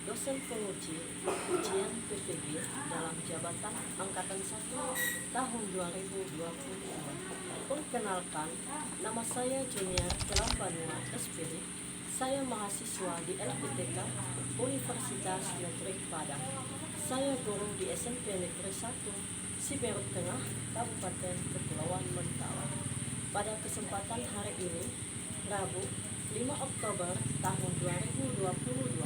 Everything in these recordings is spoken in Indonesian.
dosen penguji ujian PPG dalam jabatan Angkatan 1 tahun 2022. Perkenalkan, nama saya Junior Kelambanua SPD. Saya mahasiswa di LPTK Universitas Negeri Padang. Saya guru di SMP Negeri 1 Siberut Tengah, Kabupaten Kepulauan Mentawai. Pada kesempatan hari ini, Rabu 5 Oktober tahun 2022,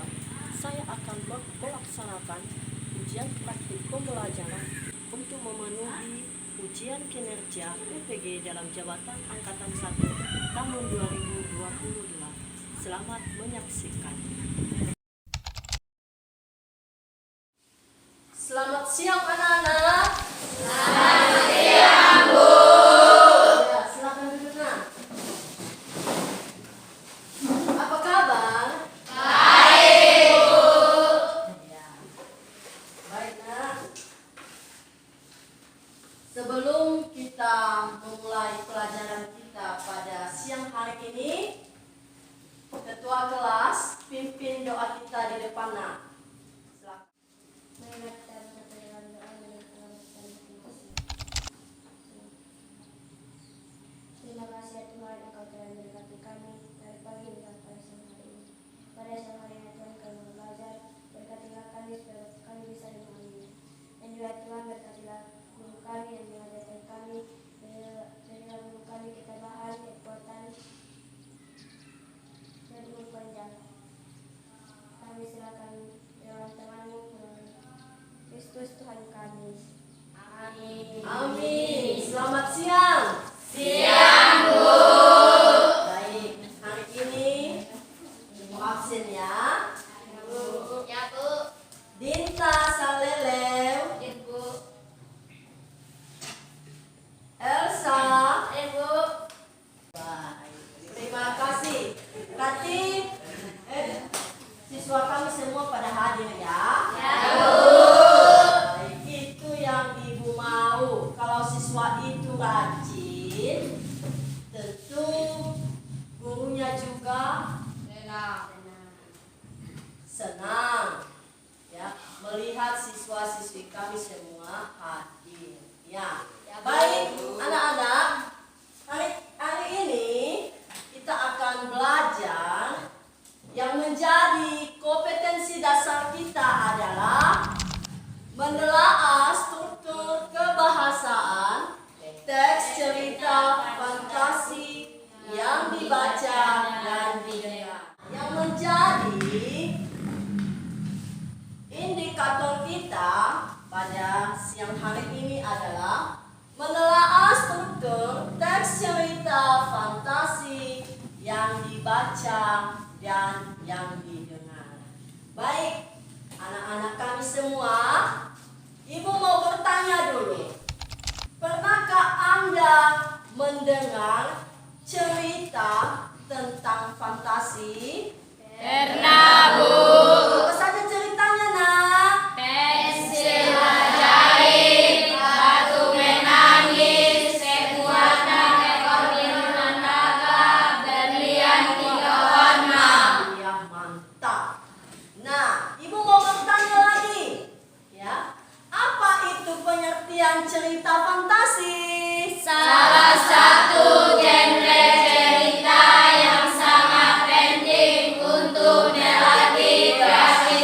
saya akan melaksanakan ujian praktik pembelajaran untuk memenuhi ujian kinerja PPG dalam jabatan Angkatan 1 tahun 2022. Selamat menyaksikan. Selamat siang anak-anak. Selamat siang, Bu. Ya, silakan duduk. Apa kabar? Baik, Bu. Ya. Baik, Nak. Sebelum kita memulai pelajaran kita pada siang hari ini, Ketua kelas pimpin doa kita di depan, Nak. Silakan. Terima kasih ya Tuhan, Engkau telah memberkati kami dari pagi hingga pada siang hari ini. Pada siang hari ini Tuhan kami belajar, berkatilah kami supaya kami bisa memahaminya. Dan juga Tuhan berkatilah guru kami yang mengajarkan kami, berilah guru kami ketabahan, kekuatan, dan umur panjang. Kami serahkan dalam tangan-Mu, Kristus Tuhan kami. Amin. Amin. Selamat siang. Siang, Bu. Baik, hari ini Ibu absen ya. Ya, Bu. Dinta Salelew, Ya, Bu. Elsa. Ya, Bu. Baik, terima kasih. Berarti siswa kami semua pada hadir ya. Ya, Bu. Baik, itu yang Ibu mau. Kalau siswa itu rajin, tentu gurunya juga senang ya melihat siswa-siswi kami semua hadir. Ya, baik anak-anak. Hari ini kita akan belajar yang menjadi kompetensi dasar kita adalah menelaah struktur kebahasaan, teks cerita fantasi yang dibaca dan didengar. Yang menjadi indikator kita pada siang hari ini adalah menelaah struktur teks cerita fantasi yang dibaca dan yang didengar. Baik, anak-anak kami semua, Ibu mau bertanya dulu. Pernahkah Anda mendengar cerita tentang fantasi? Pernah, Bu. Apa saja ceritanya, Nak? Pensil ajaib, batu menangis, sekuatnya ekor minuman naga, berlian 3 warna. Ya, mantap. Nah, Ibu mau bertanya lagi. Ya, apa itu pengertian cerita fantasi? Salah satu genre cerita yang sangat penting untuk melatih kreativitas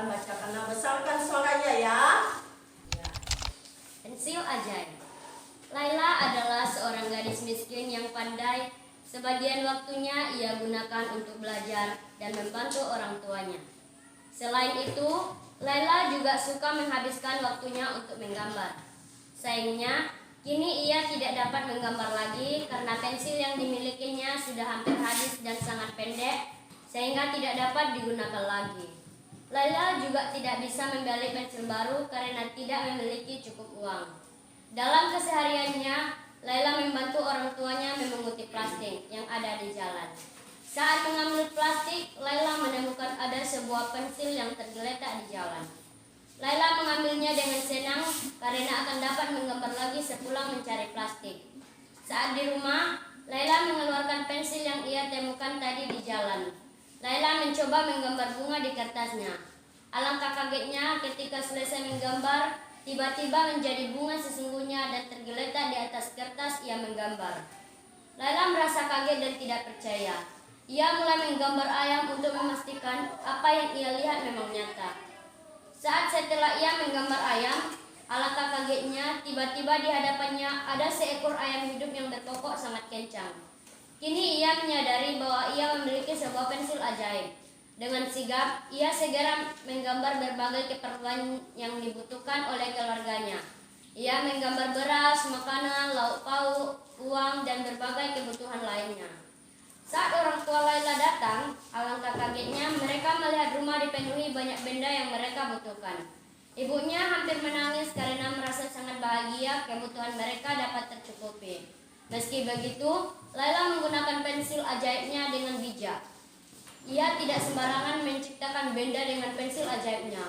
akan bacakan. Nah, besarkan suaranya ya. Pensil ajaib. Laila adalah seorang gadis miskin yang pandai. Sebagian waktunya ia gunakan untuk belajar dan membantu orang tuanya. Selain itu, Laila juga suka menghabiskan waktunya untuk menggambar. Sayangnya, kini ia tidak dapat menggambar lagi karena pensil yang dimilikinya sudah hampir habis dan sangat pendek, sehingga tidak dapat digunakan lagi. Laila juga tidak bisa membeli pensil baru karena tidak memiliki cukup uang. Dalam kesehariannya, Laila membantu orang tuanya memunguti plastik yang ada di jalan. Saat mengambil plastik, Laila menemukan ada sebuah pensil yang tergeletak di jalan. Laila mengambilnya dengan senang karena akan dapat menggambar lagi sepulang mencari plastik. Saat di rumah, Laila mengeluarkan pensil yang ia temukan tadi di jalan. Laila mencoba menggambar bunga di kertasnya. Alangkah kagetnya ketika selesai menggambar, tiba-tiba menjadi bunga sesungguhnya dan tergeletak di atas kertas ia menggambar. Laila merasa kaget dan tidak percaya. Ia mulai menggambar ayam untuk memastikan apa yang ia lihat memang nyata. Saat setelah ia menggambar ayam, alangkah kagetnya tiba-tiba di hadapannya ada seekor ayam hidup yang berkokok sangat kencang. Kini ia menyadari bahwa ia memiliki sebuah pensil ajaib. Dengan sigap, ia segera menggambar berbagai keperluan yang dibutuhkan oleh keluarganya. Ia menggambar beras, makanan, lauk pauk, uang, dan berbagai kebutuhan lainnya. Saat orang tua Laila datang, alangkah kagetnya mereka melihat rumah dipenuhi banyak benda yang mereka butuhkan. Ibunya hampir menangis karena merasa sangat bahagia kebutuhan mereka dapat tercukupi. Meski begitu, Laila menggunakan pensil ajaibnya dengan bijak. Ia tidak sembarangan menciptakan benda dengan pensil ajaibnya.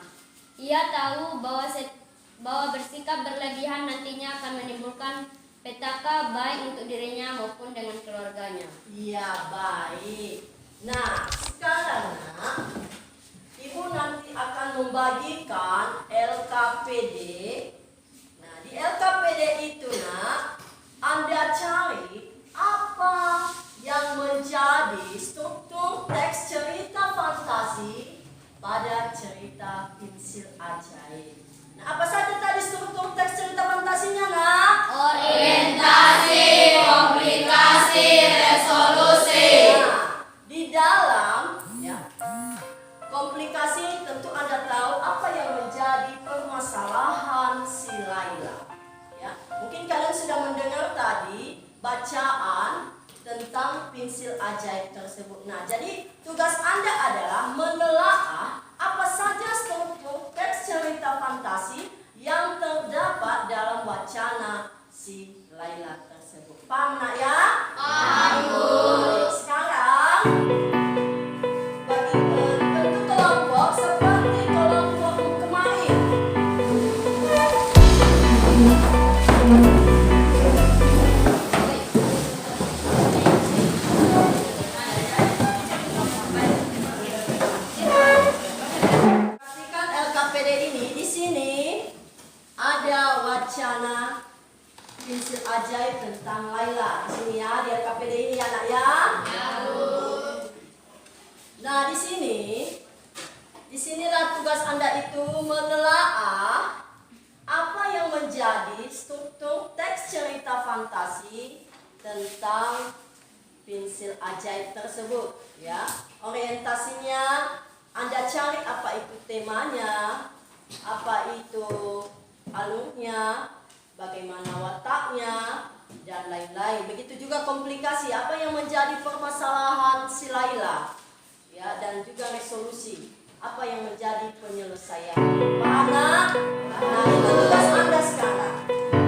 Ia tahu bahwa bersikap berlebihan nantinya akan menimbulkan petaka baik untuk dirinya maupun dengan keluarganya. Iya, baik. Nah, sekarang Nak, Ibu nanti akan membagikan LKPD. Nah, di LKPD itu Nak, Anda cari apa yang menjadi struktur teks cerita fantasi pada cerita pensil ajaib. Nah, apa saja tadi struktur teks cerita fantasinya, Nak? Orientasi, komplikasi, resolusi. Nah, di dalam komplikasi tentu Anda tahu apa yang menjadi permasalahan si Laila. Ya, mungkin kalian sudah mendengar tadi bacaan tentang pensil ajaib tersebut. Nah, jadi tugas Anda adalah menelaah apa saja struktur teks cerita fantasi yang terdapat dalam wacana si Laila tersebut. Paham Nak ya? Paham, Bu. Sekarang bagi bentuk kelompok seperti kelompok kemarin. Perhatikan LKPD ini, di sini ada wacana pensil ajaib tentang Laila. Di sini ya, di LKPD ini ya Nak ya. Nah, di sinilah tugas Anda itu menelaah apa yang menjadi struktur teks cerita fantasi tentang pensil ajaib tersebut ya. Orientasinya Anda cari apa itu temanya, apa itu alurnya, bagaimana wataknya, dan lain-lain. Begitu juga komplikasi, apa yang menjadi permasalahan si Laila, ya, dan juga resolusi, apa yang menjadi penyelesaian. Paham Nak? Nah, itu tugas Anda sekarang.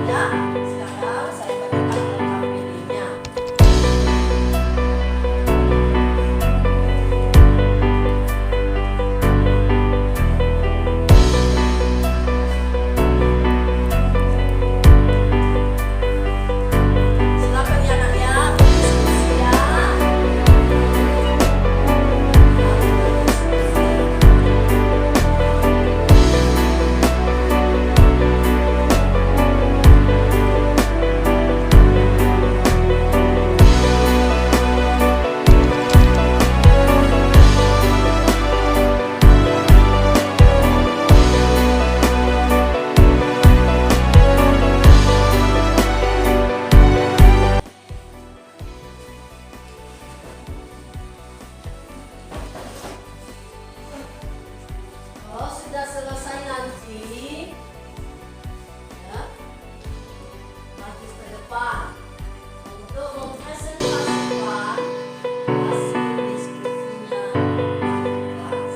Ya, sekarang saya bagikan LKPD-nya. Silakan ya Nak ya, berdiskusi ya. selesai nanti, ya, maju ke depan untuk mempresentasikan hasil diskusinya di kelas.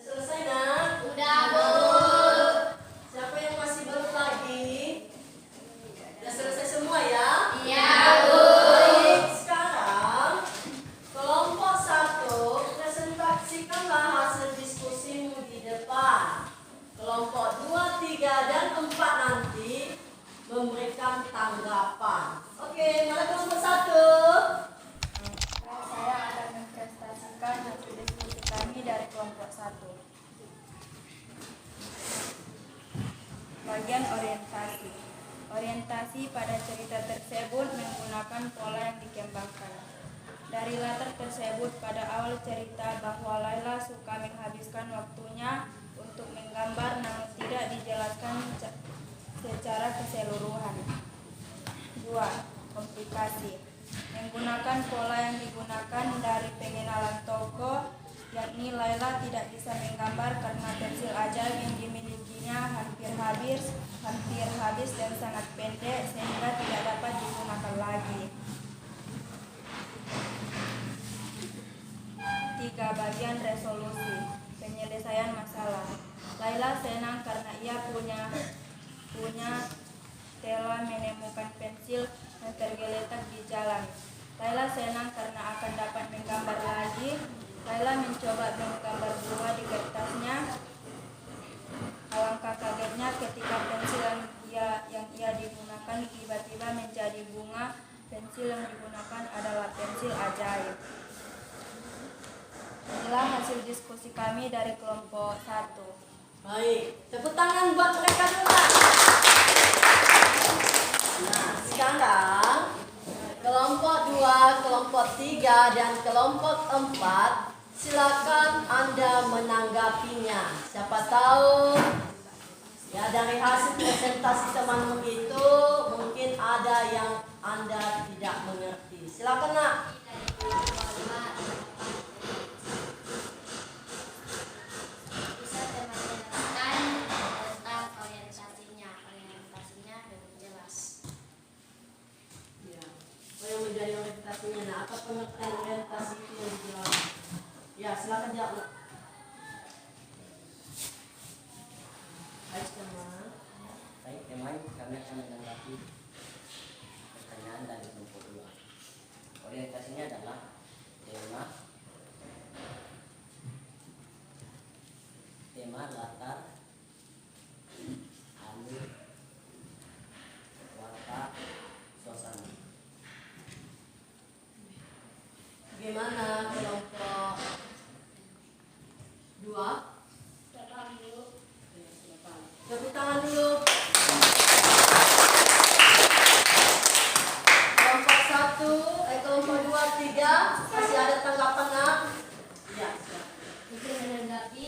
Selesai nak? Udah, Bu. Siapa yang masih belum lagi? Sudah selesai semua ya? Iya, Bu. Baik, sekarang kelompok 1 presentasikanlah hasil diskusimu di depan. Kelompok 2, 3, dan 4 nanti memberikan tanggapan. Oke, mana kelompok 1? Saya akan mempresentasikan hasil diskusi kami dari kelompok 1. Bagian orientasi. Orientasi pada cerita tersebut menggunakan pola yang dikembangkan. Dari latar tersebut, pada awal cerita bahwa Laila suka menghabiskan waktunya untuk menggambar namun tidak dijelaskan secara keseluruhan. 2. Komplikasi. Menggunakan pola yang digunakan dari pengenalan tokoh, yakni Laila tidak bisa menggambar karena pensil ajaib yang dimilikinya hampir habis dan sangat pendek sehingga tidak dapat digunakan lagi. 3. Bagian resolusi. Penyelesaian masalah. Laila senang karena ia punya telah menemukan pensil yang tergeletak di jalan. Laila senang karena akan dapat menggambar lagi. Laila mencoba menggambar bunga di kertasnya. Alangkah kagetnya ketika pensil yang ia digunakan tiba-tiba menjadi bunga. Pensil yang digunakan adalah pensil ajaib. Inilah hasil diskusi kami dari kelompok 1. Baik, tepuk tangan buat mereka dulu. sekarang kelompok 2, kelompok 3, dan kelompok 4, silakan Anda menanggapinya. Siapa tahu ya dari hasil presentasi temanmu itu mungkin ada yang Anda tidak mengerti. Silakan nak. Bisa teman jelaskan tentang orientasinya belum jelas. Ya. Apa yang menjadi orientasinya? Nah, apa pengertian orientasi itu yang dijelaskan? Ya, silakan jawab nak. Baik teman. Baik teman, kami akan menanggapi pertanyaan dari kelompok 2. Orientasinya adalah tema latar, alur, watak, suasana. Bagaimana kelompok 2? Tepuk tangan dulu. Kelompok 1, kelompok 2, 3, masih ada tanggapan nak? Ya, silakan. Untuk menanggapi,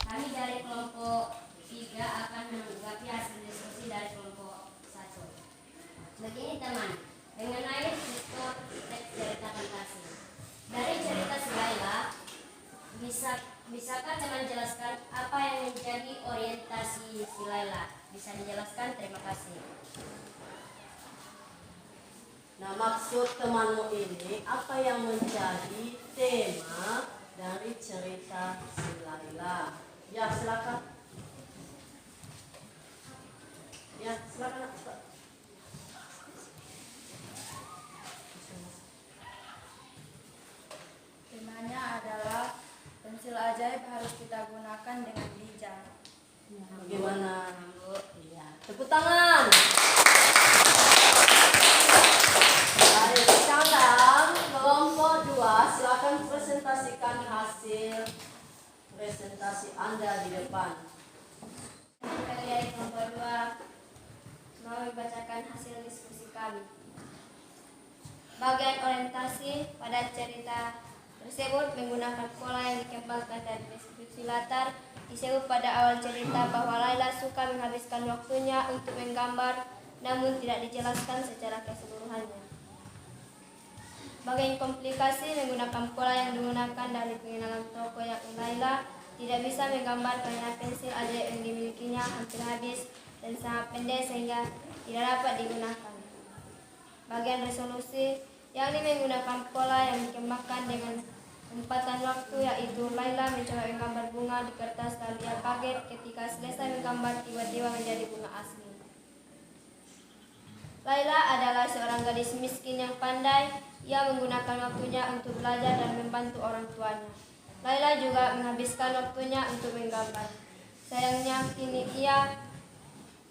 kami dari kelompok 3 akan menanggapi hasil diskusi dari kelompok 1. Begini teman, mengenai struktur teks cerita fantasi. Dari cerita si Laila, bisakah teman jelaskan apa yang menjadi orientasi si Laila? Bisa dijelaskan? Terima kasih. Nah, maksud temanmu ini apa yang menjadi tema dari cerita si Laila? Ya, silakan. Ya, silakan. Temanya adalah pensil ajaib harus kita gunakan dengan bijak. Bagaimana, Bu? Iya. Tepuk tangan. Baik, sekarang kelompok 2 silakan presentasikan hasil presentasi Anda di depan. Kami dari kelompok 2 mau membacakan hasil diskusi kami. Bagian orientasi pada cerita tersebut menggunakan pola yang dikembangkan dari deskripsi latar. Disebut pada awal cerita bahwa Laila suka menghabiskan waktunya untuk menggambar, namun tidak dijelaskan secara keseluruhannya. Bagian komplikasi menggunakan pola yang digunakan dari pengenalan tokoh yakni Laila, tidak bisa menggambar karena pensil ajaib yang dimilikinya hampir habis dan sangat pendek sehingga tidak dapat digunakan. Bagian resolusi yakni menggunakan pola yang dikembangkan dengan empatan waktu, yaitu Laila mencoba menggambar bunga di kertas lalu ia kaget ketika selesai menggambar tiba-tiba menjadi bunga asli. Laila adalah seorang gadis miskin yang pandai. Ia menggunakan waktunya untuk belajar dan membantu orang tuanya. Laila juga menghabiskan waktunya untuk menggambar. Sayangnya kini ia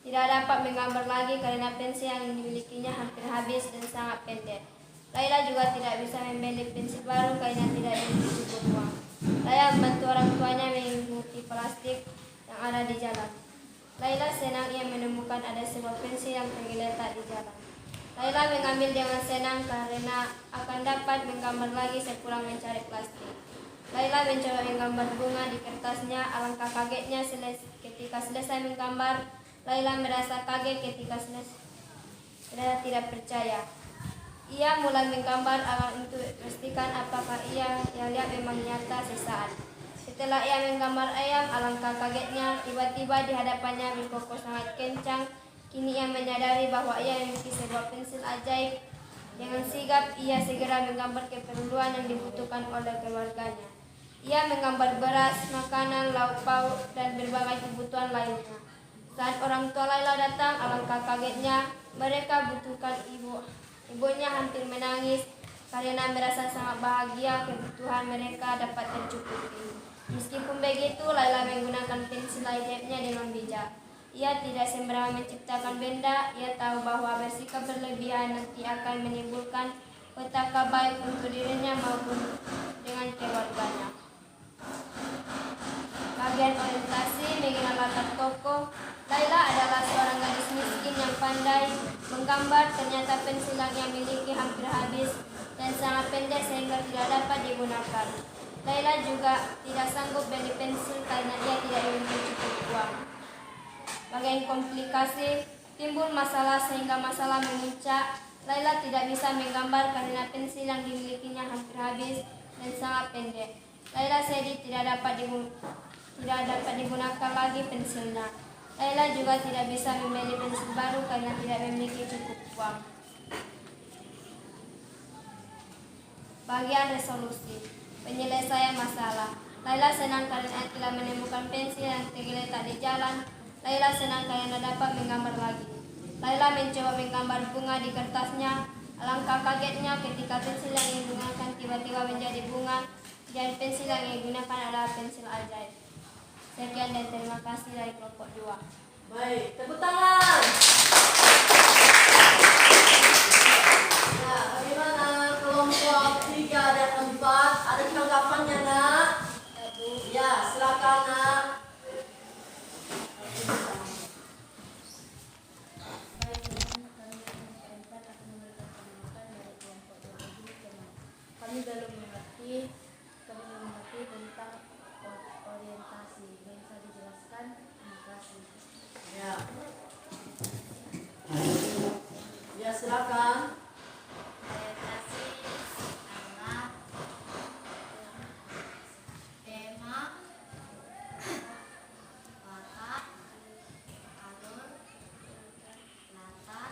tidak dapat menggambar lagi karena pensil yang dimilikinya hampir habis dan sangat pendek. Laila juga tidak bisa membeli pensil baru karena tidak memiliki cukup uang. Laila membantu orang tuanya mengunci plastik yang ada di jalan. Laila senang ia menemukan ada sebuah pensil yang tergeletak di jalan. Laila mengambil dengan senang karena akan dapat menggambar lagi sepulang mencari plastik. Laila mencoba menggambar bunga di kertasnya. Alangkah kagetnya ketika selesai menggambar. Laila merasa kaget ketika selesai tidak percaya. Ia mulai menggambar untuk memastikan apakah yang lihat memang nyata sesaat. Setelah ia menggambar ayam, alangkah kagetnya tiba-tiba di hadapannya berkokok sangat kencang. Kini ia menyadari bahwa ia memiliki sebuah pensil ajaib. Dengan sigap ia segera menggambar keperluan yang dibutuhkan oleh keluarganya. Ia menggambar beras, makanan, lauk pauk, dan berbagai kebutuhan lainnya. Saat orang tua Laila datang, alangkah kagetnya. Mereka butuhkan ibunya hampir menangis karena merasa sangat bahagia kebutuhan mereka dapat tercukupi. Meskipun begitu, Laila menggunakan pensil ajaibnya dengan bijak. Ia tidak sembarangan menciptakan benda. Ia tahu bahwa bersikap berlebihan nanti akan menimbulkan petaka baik untuk dirinya maupun dengan keluarganya. Bagian orientasi mengenal latar tokoh. Laila adalah seorang gadis miskin yang pandai menggambar. Ternyata pensil yang ia miliki hampir habis dan sangat pendek sehingga tidak dapat digunakan. Laila juga tidak sanggup beli pensil karena ia tidak memiliki cukup uang. Bagian komplikasi, timbul masalah sehingga masalah memuncak. Laila tidak bisa menggambar karena pensil yang dimilikinya hampir habis dan sangat pendek. Laila sedih tidak dapat digunakan lagi pensilnya. Laila juga tidak bisa membeli pensil baru karena tidak memiliki cukup uang. Bagian resolusi, penyelesaian masalah. Laila senang karena telah menemukan pensil yang tergeletak di jalan. Laila senang karena dapat menggambar lagi. Laila mencoba menggambar bunga di kertasnya. Alangkah kagetnya ketika pensil yang ia gunakan tiba-tiba menjadi bunga dan pensil yang ia gunakan adalah pensil ajaib. Sekian dan terima kasih dari kelompok 2. Baik, tepuk tangan. Ya, bagaimana kelompok 3 dan 4? Ada tanggapannya, Nak? Ya, silakan, Nak. Kami belum mengerti tentang orientasi. Bisa dijelaskan? Terima kasih. Ya. Ya, silakan. Orientasi adalah tema, watak, alur, latar,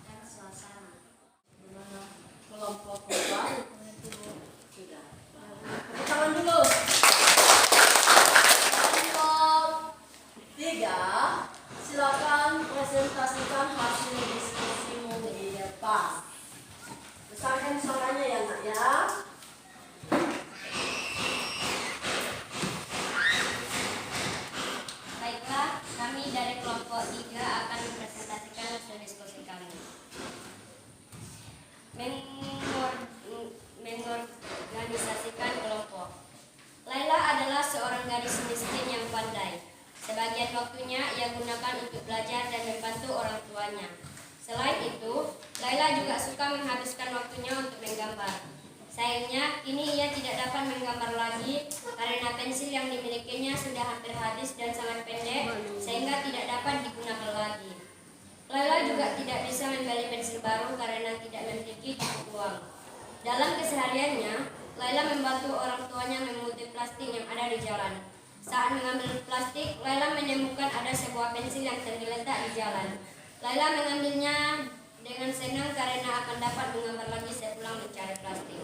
dan suasana. Bagaimana kelompok 4? Sudah. Tepuk tangan dulu. Kelompok 3, silakan presentasikan hasil diskusimu di depan. Besarkan suaranya ya, Nak, ya. Baiklah, kami dari kelompok 3 akan mempresentasikan hasil diskusi kami. Mengorganisasikan kelompok. Laila adalah seorang gadis miskin yang pandai. Sebagian waktunya ia gunakan untuk belajar dan membantu orang tuanya. Selain itu, Laila juga suka menghabiskan waktunya untuk menggambar. Sayangnya, kini ia tidak dapat menggambar lagi karena pensil yang dimilikinya sudah hampir habis dan sangat pendek sehingga tidak dapat digunakan lagi. Laila juga tidak bisa membeli pensil baru karena tidak memiliki cukup uang. Dalam kesehariannya, Laila membantu orang tuanya memutih plastik yang ada di jalan. Saat mengambil plastik, Laila menemukan ada sebuah pensil yang tergeletak di jalan. Laila mengambilnya dengan senang karena akan dapat menggambar lagi sepulang mencari plastik.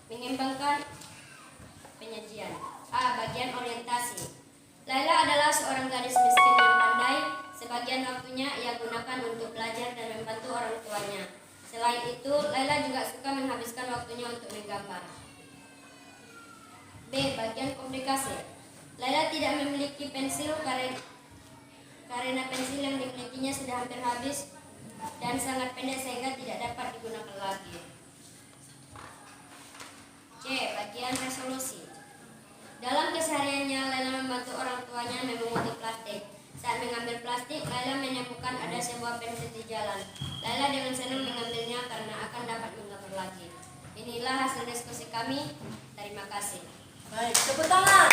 Mengembangkan penyajian. Bagian orientasi. Laila adalah seorang gadis miskin yang pandai. Sebagian waktunya ia gunakan untuk belajar dan membantu orang tuanya. Selain itu, Laila juga suka menghabiskan waktunya untuk menggambar. B. Bagian komunikasi. Laila tidak memiliki pensil karena pensil yang dimilikinya sudah hampir habis dan sangat pendek sehingga tidak dapat digunakan lagi. C. Bagian resolusi. Dalam kesehariannya, Laila membantu orang tuanya memunguti plastik. Saat mengambil plastik, Laila menemukan ada sebuah pensil di jalan. Laila dengan senang mengambilnya karena akan dapat menggambar lagi. Inilah hasil diskusi kami. Terima kasih. Baik, tepuk tangan.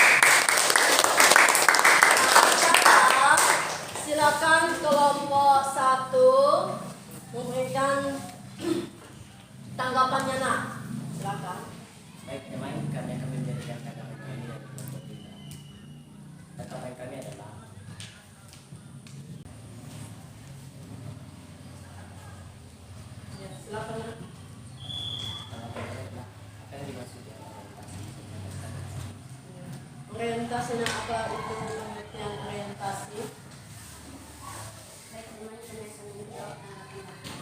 Nah, sekarang silakan kelompok 1 memberikan tanggapannya, Nak. Silakan. Baik teman, kami akan menjadikan tanggapan kami dari kelompok 3. Tanggapan kami adalah Ya, silakan, Nak. tanggapan kami adalah apa yang dimaksud dengan orientasi. Orientasinya apa itu pengertian orientasi? Baik, teman-teman saya menjawab tanggapan Bapak.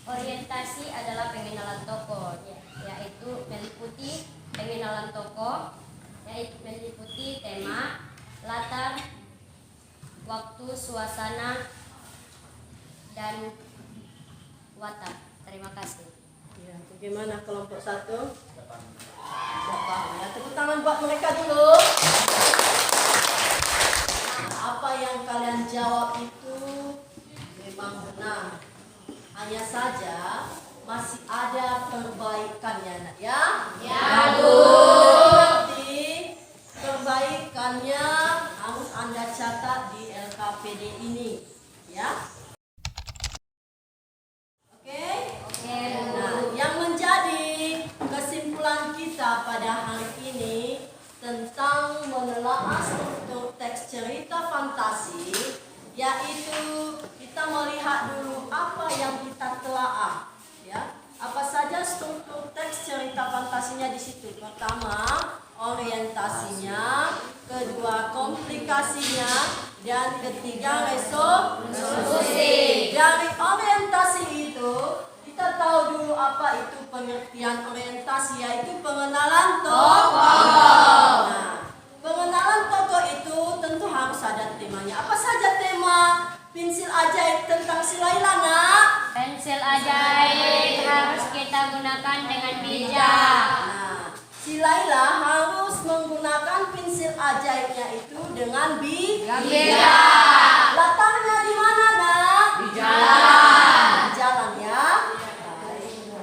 Orientasi adalah pengenalan tokoh, yaitu meliputi pengenalan tokoh, yaitu meliputi tema, latar, waktu, suasana, dan watak. Terima kasih. Ya, bagaimana kelompok 1? Depan. Sudah paham ya. Tepuk tangan buat mereka dulu. Nah, apa yang kalian jawab itu memang benar. Hanya saja masih ada perbaikannya, nak ya? Ya, Bu. Nanti perbaikannya harus Anda catat di LKPD ini, ya. Oke? Oke, Nah, yang menjadi kesimpulan kita pada hari ini tentang menelaah struktur teks cerita fantasi, yaitu kita melihat dulu apa yang kita telaah, ya. Apa saja struktur teks cerita fantasinya di situ. Pertama, orientasinya, kedua, komplikasinya, dan ketiga, resolusi. Dari orientasi itu kita tahu dulu apa itu pengertian orientasi, yaitu pengenalan tokoh. Nah, pengenalan tokoh itu tentu harus ada temanya. Apa saja tema pensil ajaib tentang si Laila, nak? pensil ajaib harus kita gunakan dengan bijak. Nah, si Laila harus menggunakan pensil ajaibnya itu dengan bijak. Letaknya di mana, nak? Di jalan, ya.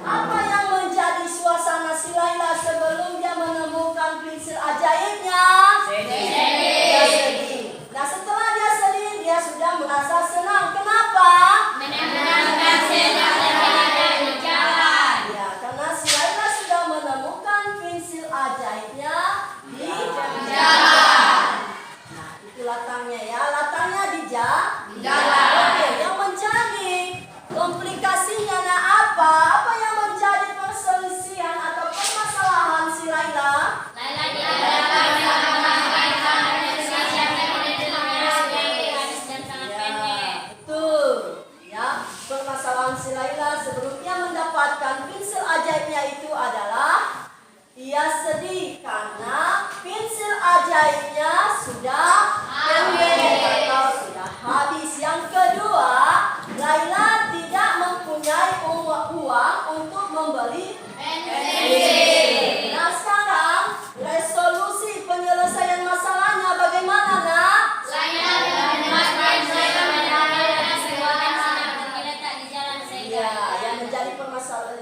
Apa yang menjadi suasana si Laila sebelum dia menemukan pensil ajaibnya? Dia sedih. Nah, setelah dia sedih, dia sudah merasa senang. Kenapa? Menemukan pensil ajaib di jalan. Ya, karena si Laila sudah menemukan pensil ajaibnya di jalan. Nah, itu latangnya ya. Latangnya di jalan. Oke, yang menjadi komplikasinya nah apa? Apa yang menjadi perselisihan atau permasalahan si Laila? Laila dihadapkan dengan mengatakan pensil ajaib habis dan sangat pendek. Betul. Ya, permasalahan si Laila sebelum ia mendapatkan pensil ajaibnya itu adalah ia sedih karena pensil ajaibnya sudah pendek atau sudah habis. Yang kedua, Laila tidak mempunyai uang untuk membeli pensil. Nah, sekarang resolusi penyelesaian masalahnya bagaimana, nak? Laila menemukan pensil ajaib dan sebuah pensil yang tergeletak di jalan sehingga Ya,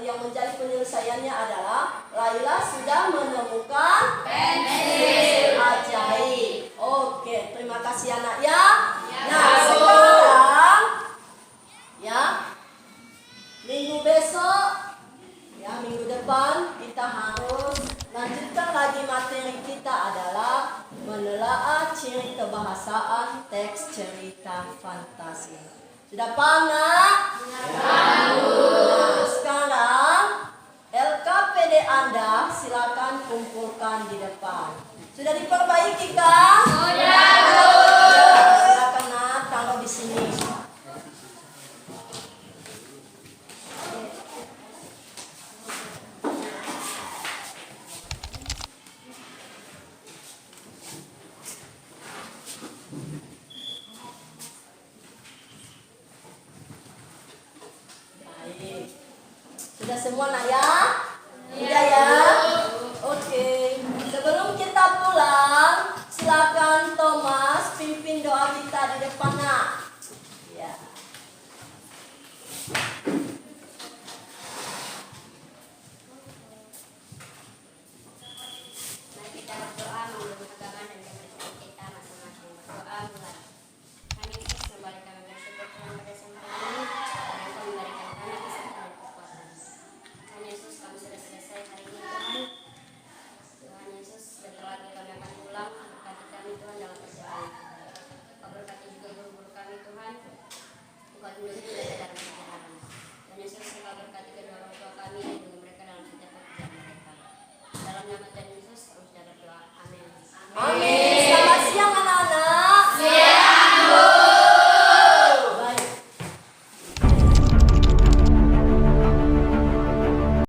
yang menjadi penyelesaiannya adalah Laila sudah menemukan pensil ajaib. Oke, terima kasih anak ya. Nah, sekarang ya minggu besok ya minggu depan kita harus lanjutkan lagi materi kita adalah menelaah ciri kebahasaan teks cerita fantasi. Sudah paham, nak? Nah, sekarang LKPD Anda silakan kumpulkan di depan. Sudah diperbaiki kan? Sudah, Bu. Silakan, nak, taruh di sini. Baik. Sudah semua, nak ya? Sudah ya? Oke. Sebelum kita pulang, silakan Thomas pimpin doa kita di depan, nak. Ya. Mari kita berdoa menurut agama dan kepercayaan kita masing-masing. Berdoa mulai. Kami Yesus kembali kami bersyukur Tuhan pada siang hari ini karena Engkau memberikan kami kesehatan dan kekuatan. Tuhan Yesus, kami sudah selesai hari ini Tuhan. Tuhan Yesus, sebentar lagi kami akan pulang. Berkati kami Tuhan dalam perjalanan. Kau berkati juga guru-guru kami Tuhan. Engkau tunjuk kita dalam perjalanan. Tuhan Yesus, Engkau berkati kedua